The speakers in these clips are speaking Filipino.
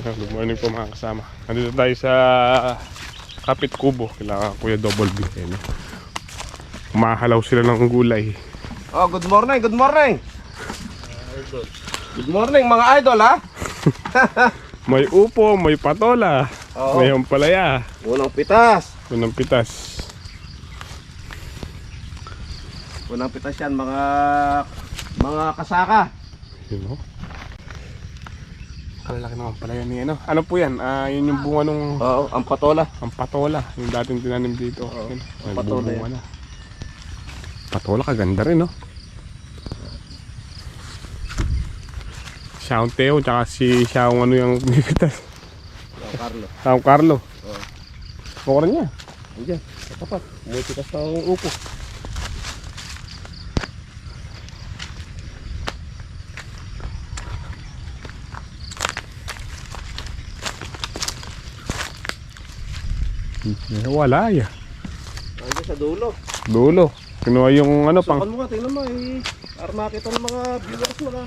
Good morning po mga kasama. Nandito tayo sa Kapit Kubo. Kailangan Kuya Double B. Kumahalaw sila ng gulay. Oh, good morning, good morning. Good morning mga idol ha. May upo, may patola. Oo. May ampalaya. Unang pitas. Unang pitas. Unang pitas yan mga kasaka. You know? Kalalaki ng ampalaya ni ano. Ano po yan? Yun yung bunga nung... Oo, ang patola. Ang patola. Yung dating tinanim dito. Oo, Yun. ang May patola bunga yan. na. Patola kaganda rin, no? Siyang Teo, tsaka si Siyang ano yung bibitas. Carlo. Siyang Carlo. Oo. Bukara niya. Andiyan, katapat. May pitas na ang upo. Wala ya. Andiyan sa dulo. Dulo. Kinuha yung ano pang... Sukan mo nga, tingnan mo eh. Para makita ng mga viewers mo na.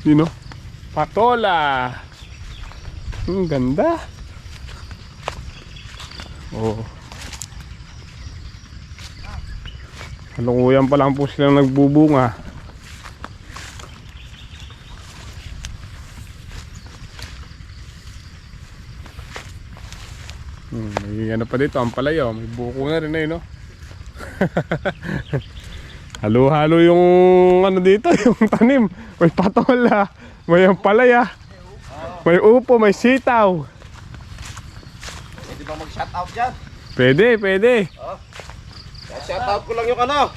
You know? Patola. Ganda. Oh. Halunguyan pa lang po silang nagbubunga. May ano pa dito, ang palaya. May buko na rin eh, no? Halo-halo yung ano dito, yung tanim. May patola, may ampalaya, may upo, may sitaw. Pwede ba mag-shoutout dyan? Pwede. Oh. Shoutout ko lang yung ano.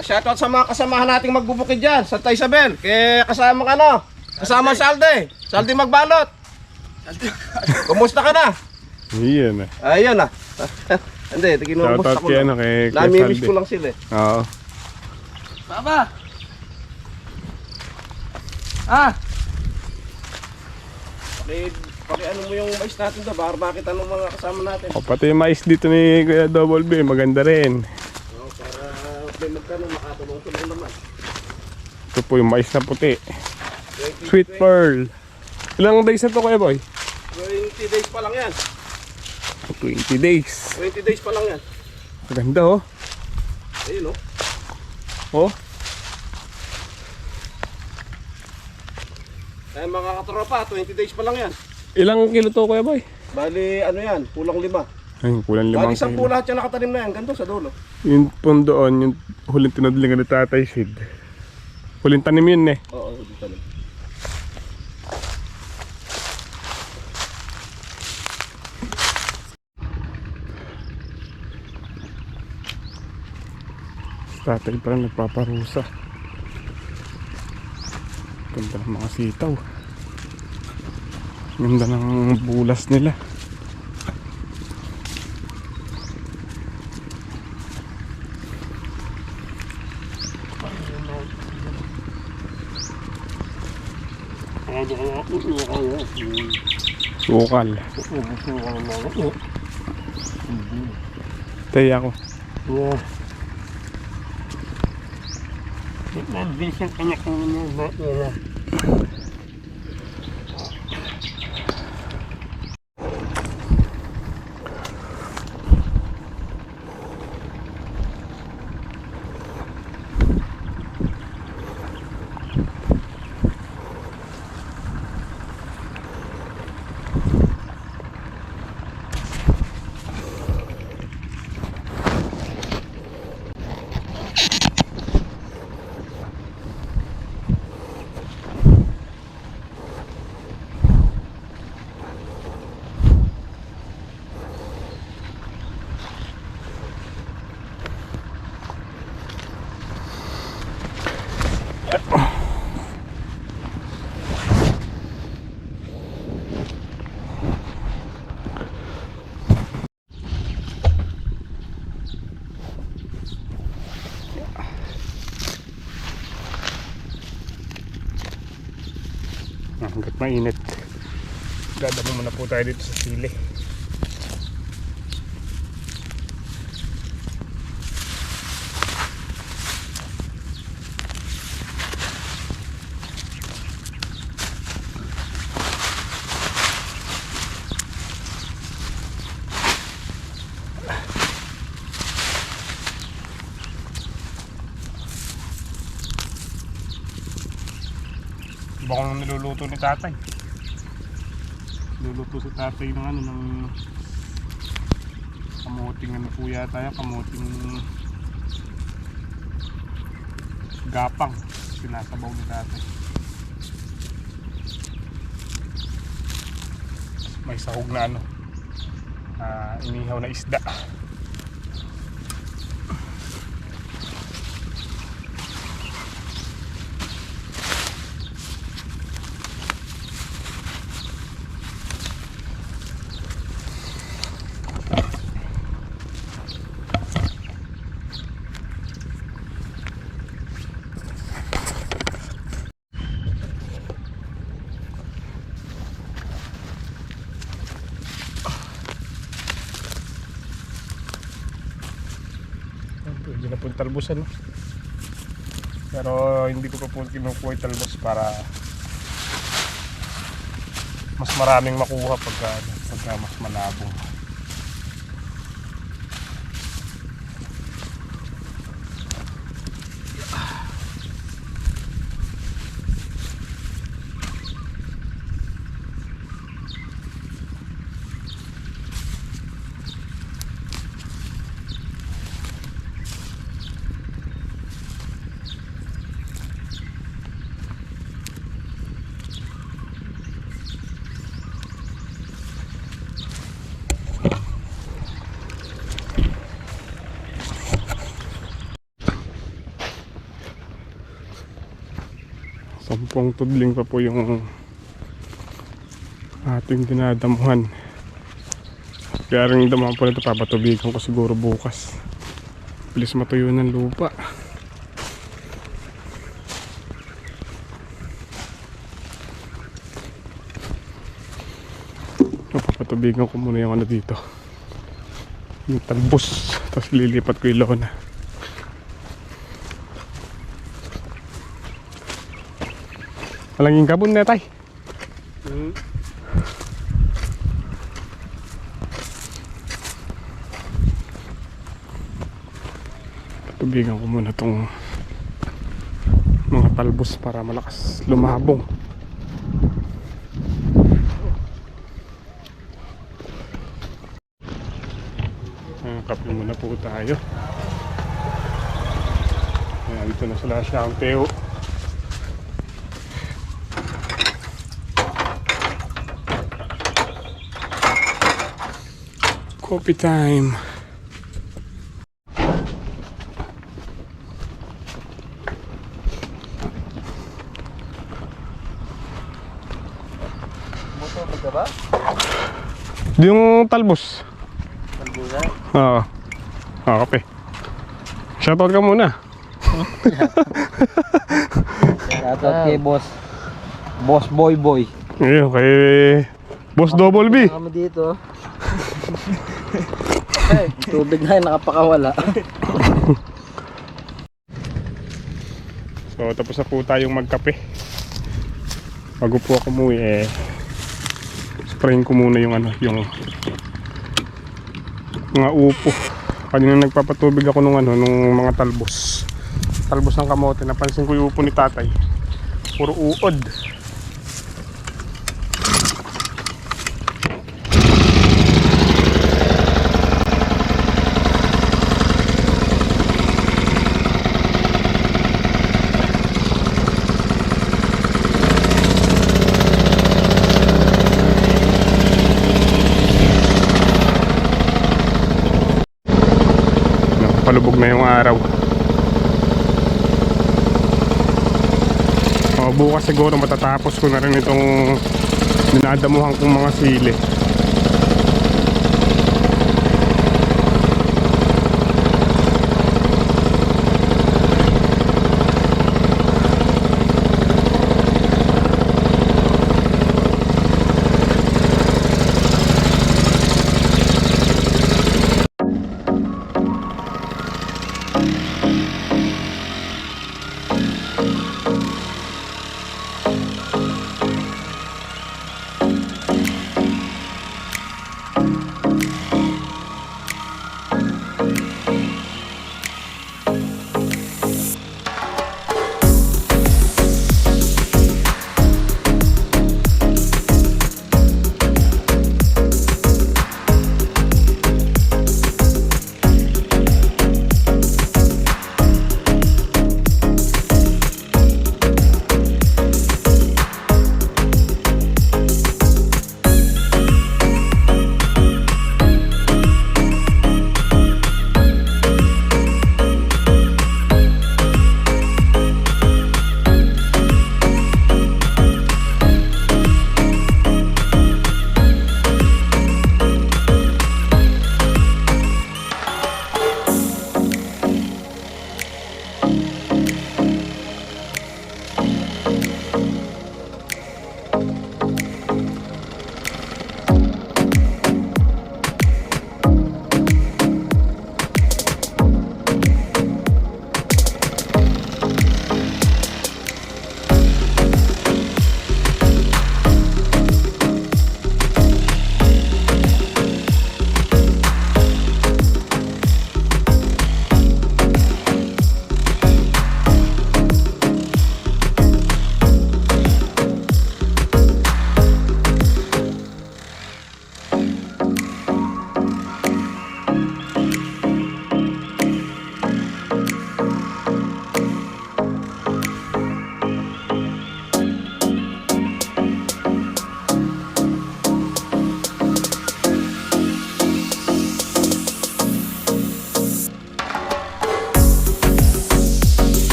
Shoutout sa mga kasamahan nating magbubukid dyan sa Isabel. Kaya kasama Salde. Salde Magbalot. Kumusta ka na? Iyan na. Ayun na. Hindi, kinumusta Shoutout ko kay lang. ano, kay Namimiss Salde. ko lang sila eh. Oo. Baba! Ah! Paki ano mo yung mais natin doon, para makita ng mga kasama natin. O, pati yung mais dito ni Kuya Double B, maganda rin. Para may magkano makatulong-tulong naman. Ito po yung mais na puti. 20 Sweet Pearl. Ilang days na to Kuya Boy? 20 days pa lang yan. 20 days. 20 days pa lang yan. Maganda oh. Ayun oh. Oh. Ay mga katropa, 20 days pa lang yan. Ilang kilo to Kuya Boy? Bali ano yan, kulang 5. Ay, kulang 5 Bali 10 kilo. lahat yan nakatanim na yan, ganito sa dulo. Yung pun doon, yung huling tinadlingan ni Tatay Sid. Huling tanim yun eh. Oo, dito tanim. Tatay pa lang nagpaparusa. Ganda ng mga sitaw. Ganda ng bulas nila. Sukal. Tay ako. Mabilis ang anak ng mga nila. Hanggat mainit, dadamo muna po tayo dito sa sili. Iba kong niluluto ni tatay. Niluluto si tatay ng ano, ng kamuting ano po yata yan, kamuting gapang. Sinasabaw ni tatay. May sahog na ano, inihaw na isda. Pwede na po yung talbusan, no? Pero hindi ko pa po kinukuha yung talbos para mas maraming makuha pagka mas malabong. Sampung tudling pa po yung ating dinadamuhan. Kaya rin damuhan po nito, papatubigan ko siguro bukas. Bilis matuyo ng lupa. Papatubigan ko muna yung ano dito, yung talbos, tapos lilipat ko yung lona. Malanging kabon na tay. Tubigan ko muna tong mga talbos para malakas lumabong. Kape muna po tayo. Ayan, dito na sila siya ang teo. Coffee time. Motor ka ba? Yung talbos. Talbusan? Oo. Kape. Shoutout ka muna. Shoutout kay boss. Boss boy. Ayun, kay Boss Double B. Kami dito. Tubig na yung nakapakawala. So tapos na po tayong magkape. Bago po ako umuwi sprayin ko muna yung ano, yung mga upo. Kanina nagpapatubig ako nung mga talbos ng kamote. Napansin ko yung upo ni tatay, puro uod. Palubog na yung araw. Bukas siguro matatapos ko na rin itong dinadamuhan kong mga sili.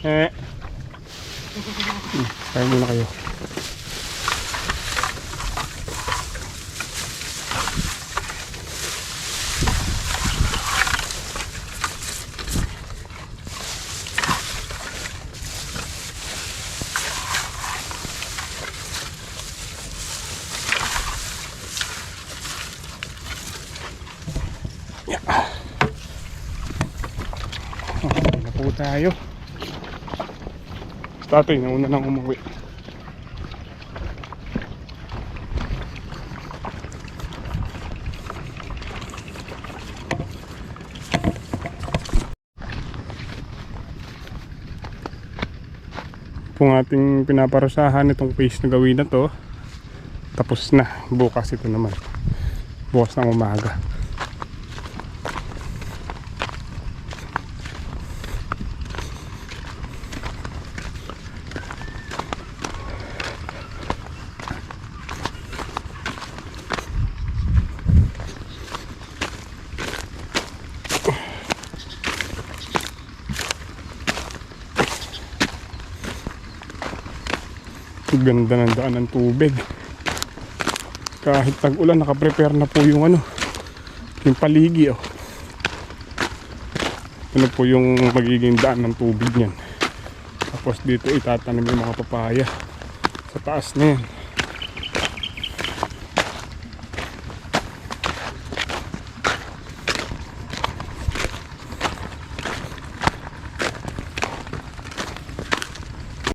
Kaya muna kayo. Okay na po tayo. Tatay, nauna nang umuwi. Kung ating pinaparusahan itong phase na gawin na to, tapos na. Bukas ito naman. Bukas ng umaga. Ganda ng daan ng tubig. Kahit tag-ulan, nakaprepare na po yung yung paligi. Ano po yung magiging daan ng tubig niyan. Tapos dito itatanim yung mga papaya sa taas na yan.